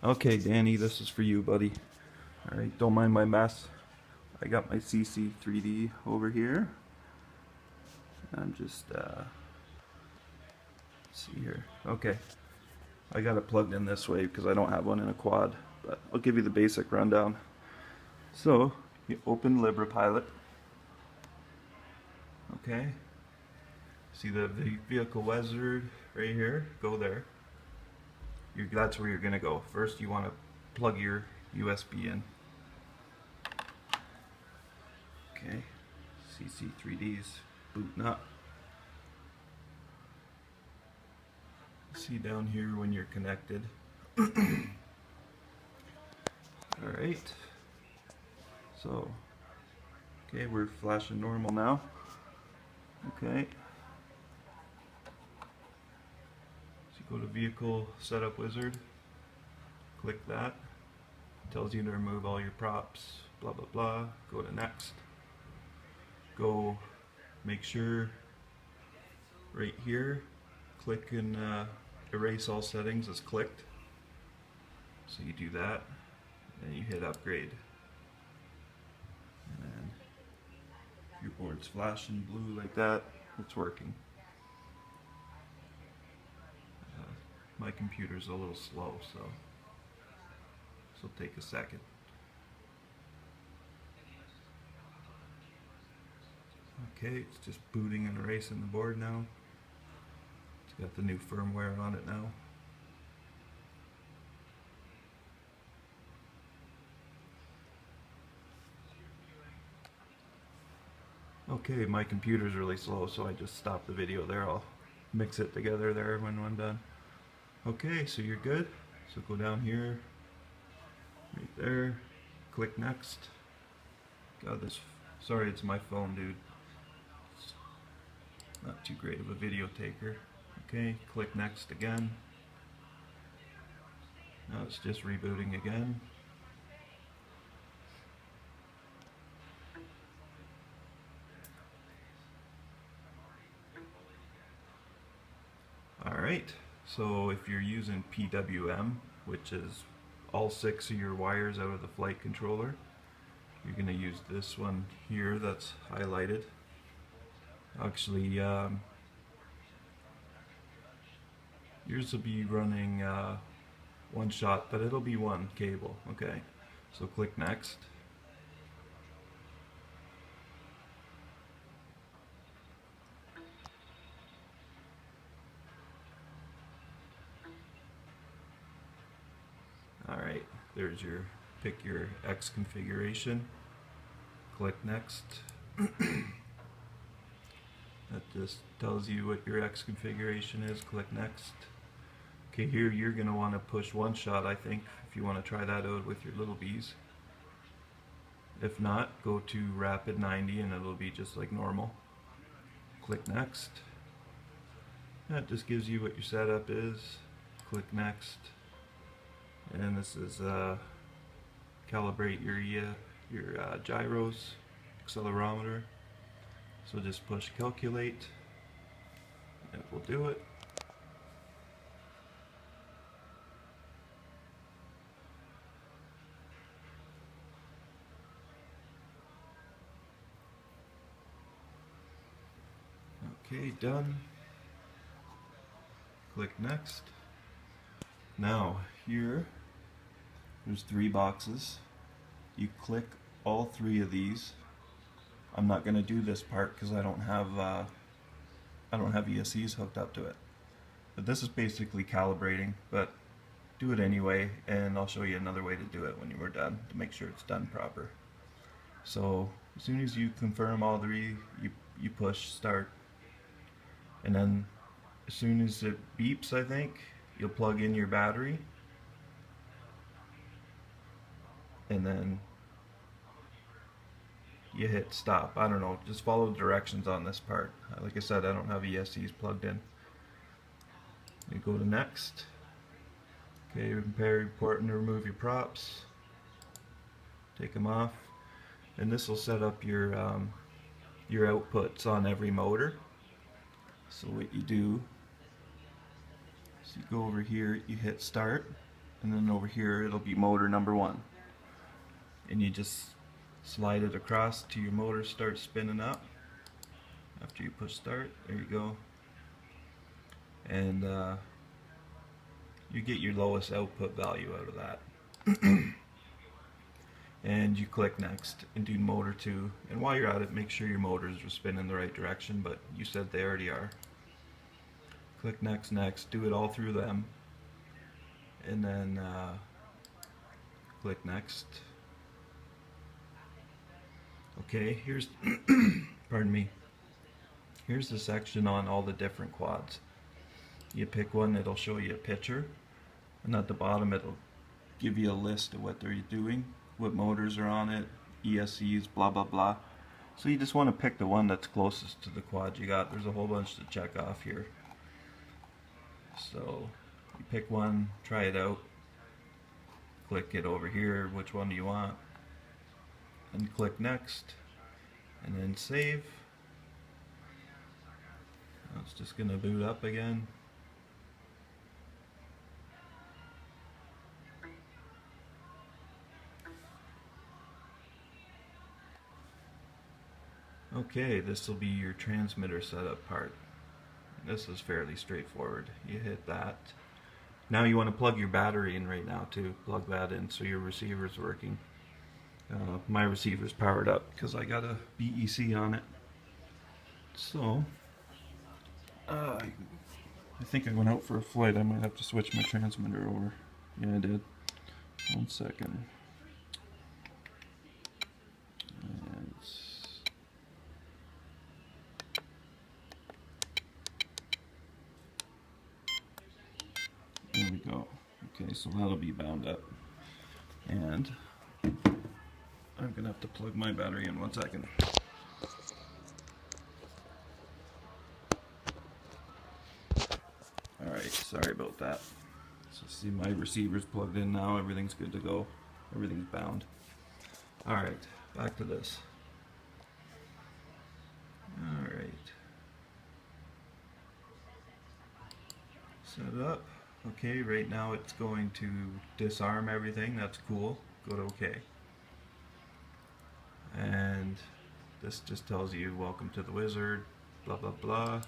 Okay, Danny, this is for you, buddy. Alright, don't mind my mess. I got my CC3D over here. I'm just, see here. Okay, I got it plugged in this way because I don't have one in a quad, but I'll give you the basic rundown. So, you open Libre Pilot. Okay, see the vehicle wizzard right here? Go there. That's where you're going to go. First, you want to plug your USB in. Okay, CC3D's booting up. See down here when you're connected. Alright, so, okay, we're flashing normal now. Okay, so you go to Vehicle Setup Wizard, click that. It tells you to remove all your props, blah blah blah. Go to Next. Go, make sure right here, click and erase all settings is clicked. So you do that, and you hit upgrade. And then your board's flashing blue like that, it's working. My computer's a little slow, so this will take a second. Okay, it's just booting and erasing the board now. It's got the new firmware on it now. Okay, my computer's really slow, so I just stopped the video there. I'll mix it together there when I'm done. Okay, so you're good. So go down here, right there, click Next. God, sorry, it's my phone, dude. It's not too great of a video taker. Okay, click Next again. Now it's just rebooting again. Alright, so if you're using PWM, which is all 6 of your wires out of the flight controller, you're going to use this one here that's highlighted. Actually, yours will be running one shot, but it'll be one cable. Okay, so click Next. Alright, there's your, pick your X configuration, click Next. That just tells you what your X configuration is, click Next. Okay, here you're going to want to push one shot, I think, if you want to try that out with your little bees. If not, go to Rapid 90 and it'll be just like normal. Click Next. That just gives you what your setup is. Click Next. And this is calibrate your gyros, accelerometer. So just push calculate. It will do it. Okay, done. Click Next. Now here, there's 3 boxes. You click all 3 of these. I'm not going to do this part because I don't have ESCs hooked up to it. But this is basically calibrating, but do it anyway, and I'll show you another way to do it when we're done to make sure it's done proper. So as soon as you confirm all 3, you push start, and then as soon as it beeps, I think, you'll plug in your battery, and then you hit stop. I don't know, just follow the directions on this part. Like I said, I don't have ESCs plugged in. You go to Next. Okay, repair, report, and remove your props. Take them off, and this will set up your outputs on every motor. So what you do is you go over here, you hit start, and then over here it'll be motor number 1. And you just slide it across till your motor starts spinning up. After you push start, there you go. And you get your lowest output value out of that. And you click next and do motor 2. And while you're at it, make sure your motors are spinning the right direction, but you said they already are. Click next, next, do it all through them. And then click next. Okay, here's pardon me. Here's the section on all the different quads. You pick one, it'll show you a picture, and at the bottom it'll give you a list of what they're doing, what motors are on it, ESCs, blah blah blah. So you just want to pick the one that's closest to the quad you got. There's a whole bunch to check off here. So you pick one, try it out, click it over here, which one do you want, and click next, and then save. Now it's just going to boot up again. Okay, this will be your transmitter setup part. This is fairly straightforward. You hit that. Now you want to plug your battery in right now too. Plug that in so your receiver's working. My receiver's powered up because I got a BEC on it. So, I think I went out for a flight. I might have to switch my transmitter over. Yeah, I did. 1 second. And there we go. Okay, so that'll be bound up. And I'm gonna have to plug my battery in 1 second. Alright, sorry about that. So see, my receiver's plugged in now, everything's good to go. Everything's bound. Alright, back to this. Alright. Set it up. Okay, right now it's going to disarm everything. That's cool. Go to OK. And this just tells you welcome to the Wizzard, blah blah blah.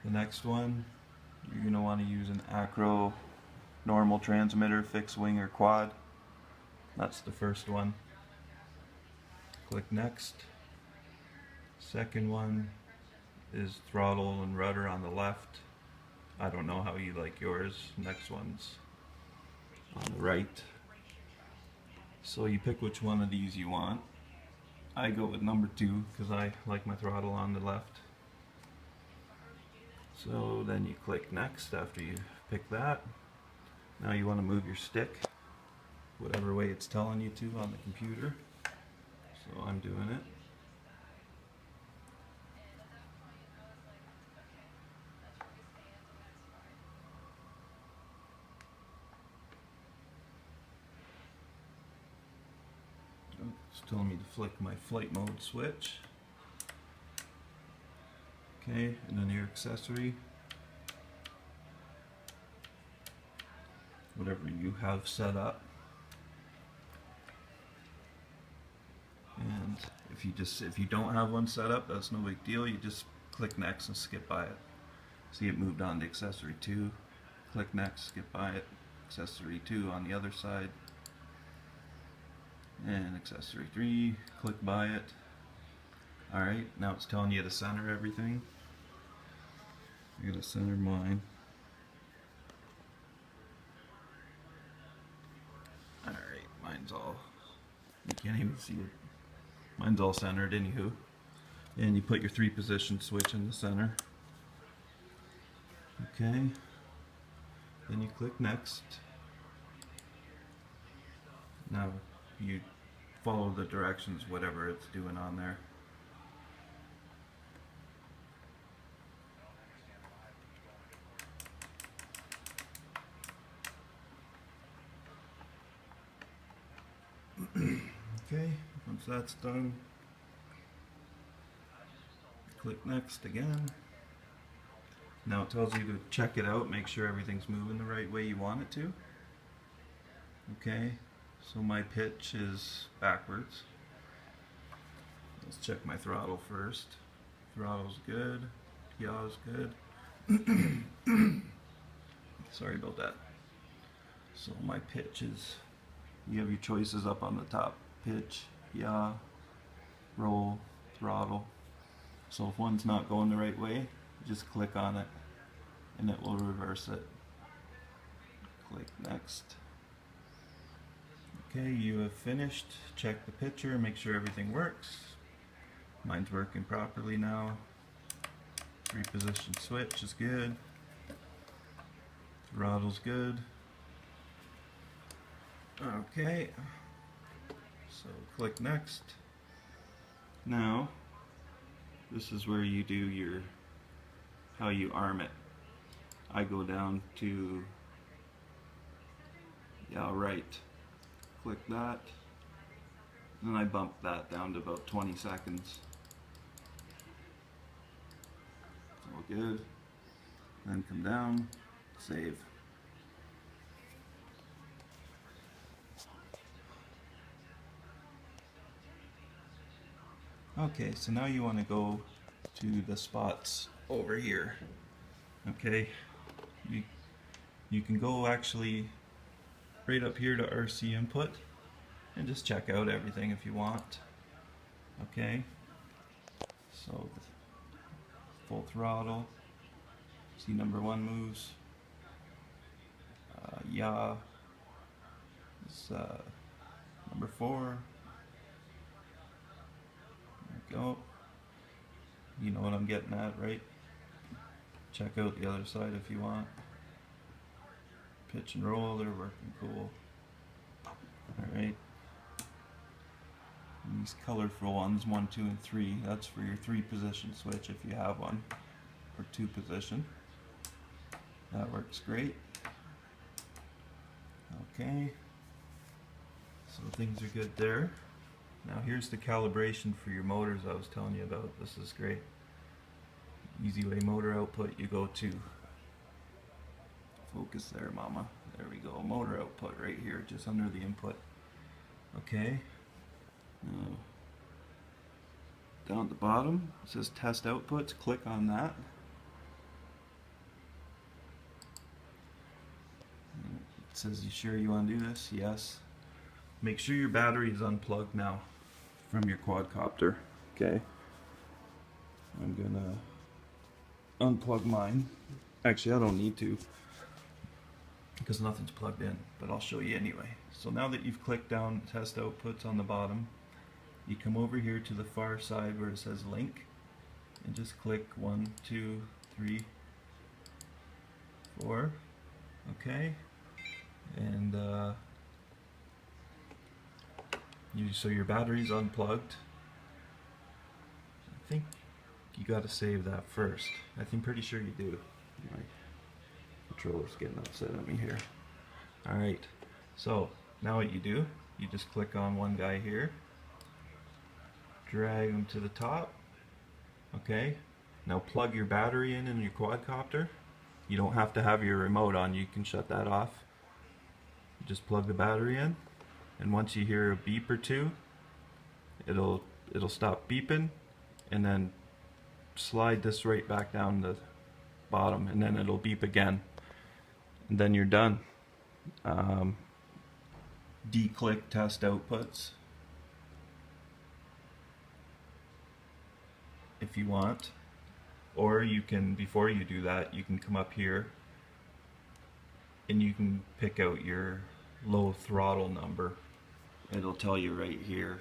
The next one, you're going to want to use an acro normal transmitter, fixed wing or quad. That's the first one. Click next. Second one is throttle and rudder on the left. I don't know how you like yours. Next one's on the right. So you pick which one of these you want. I go with number 2 because I like my throttle on the left. So then you click next after you pick that. Now you want to move your stick whatever way it's telling you to on the computer. So I'm doing it. It's telling me to flick my flight mode switch. Okay, and then your accessory. Whatever you have set up. And if you don't have one set up, that's no big deal. You just click next and skip by it. See, it moved on to accessory 2. Click next, skip by it. Accessory 2 on the other side. And accessory 3, click by it. Alright, now it's telling you to center everything. I'm going to center mine. Alright, mine's all, you can't even see it. Mine's all centered anywho. And you put your 3-position switch in the center. Okay. Then you click next. Now you follow the directions, whatever it's doing on there. Okay, once that's done, click next again. Now it tells you to check it out, make sure everything's moving the right way you want it to. Okay, so my pitch is backwards. Let's check my throttle first. Throttle's good, yaw's good. Sorry about that. So my pitch is, you have your choices up on the top. Pitch, yaw, roll, throttle. So if one's not going the right way, just click on it and it will reverse it. Click next. Okay, you have finished. Check the picture, make sure everything works. Mine's working properly now. Reposition switch is good. Throttle's good. Okay, so click next. Now, this is where you do your, how you arm it. I go down to, yeah, right. Click that, and then I bump that down to about 20 seconds. All good. Then come down, save. Okay, so now you want to go to the spots over here. Okay, you can go actually right up here to RC input and just check out everything if you want. Okay, so full throttle, see number 1 moves, yaw is number 4. There we go. You know what I'm getting at, right? Check out the other side if you want. Pitch and roll, they're working cool. Alright. These colorful ones, 1, 2, and 3, that's for your 3-position switch if you have one, or 2-position. That works great. Okay. So things are good there. Now here's the calibration for your motors I was telling you about. This is great. Easy way motor output, you go to, focus there mama, there we go, motor output right here, just under the input. Okay, now down at the bottom it says test outputs, click on that. It says, you sure you want to do this? Yes. Make sure your battery is unplugged now from your quadcopter. Okay, I'm gonna unplug mine. Actually, I don't need to because nothing's plugged in, but I'll show you anyway. So now that you've clicked down test outputs on the bottom, you come over here to the far side where it says link and just click 1, 2, 3, 4. Okay, and so your battery's unplugged. I think you got to save that first. I'm pretty sure you do. My controller's getting upset at me here. Alright, so now what you do, you just click on one guy here, drag him to the top. Okay, now plug your battery in your quadcopter. You don't have to have your remote on, you can shut that off. Just plug the battery in, and once you hear a beep or two, it'll stop beeping, and then slide this right back down the bottom, and then it'll beep again, and then you're done. D-click test outputs if you want, or you can, before you do that, you can come up here and you can pick out your low throttle number. It'll tell you right here,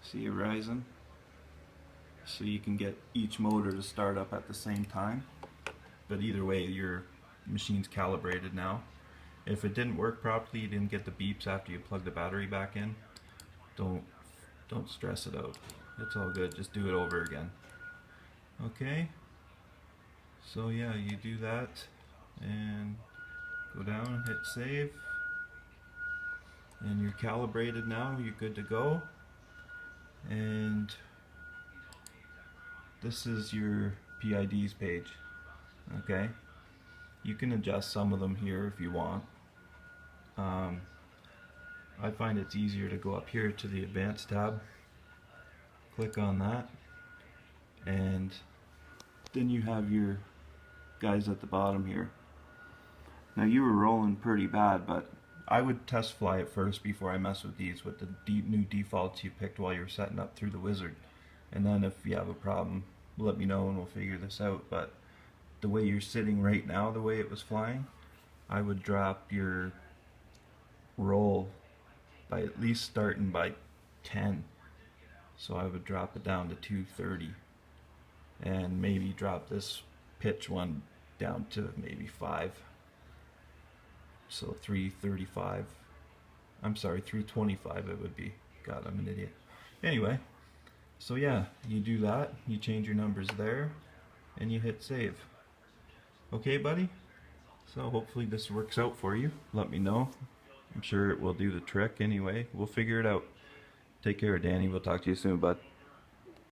see it rising? So you can get each motor to start up at the same time. But either way, your machine's calibrated now. If it didn't work properly, you didn't get the beeps after you plug the battery back in, don't stress it out. It's all good, just do it over again. Okay, so yeah, you do that and go down and hit save, and you're calibrated now, you're good to go. And this is your PIDs page. Okay, you can adjust some of them here if you want. I find it's easier to go up here to the advanced tab, click on that, and then you have your guys at the bottom here. Now you were rolling pretty bad, but I would test fly it first before I mess with these with the new defaults you picked while you were setting up through the wizzard. And then if you have a problem, let me know and we'll figure this out. But the way you're sitting right now, the way it was flying, I would drop your roll by at least starting by 10. So I would drop it down to 230 and maybe drop this pitch one down to maybe 5. So 335. I'm sorry, 325 it would be. God, I'm an idiot. Anyway, so yeah, you do that, you change your numbers there, and you hit save. Okay, buddy? So hopefully this works out for you. Let me know. I'm sure it will do the trick anyway. We'll figure it out. Take care, Danny. We'll talk to you soon, bud.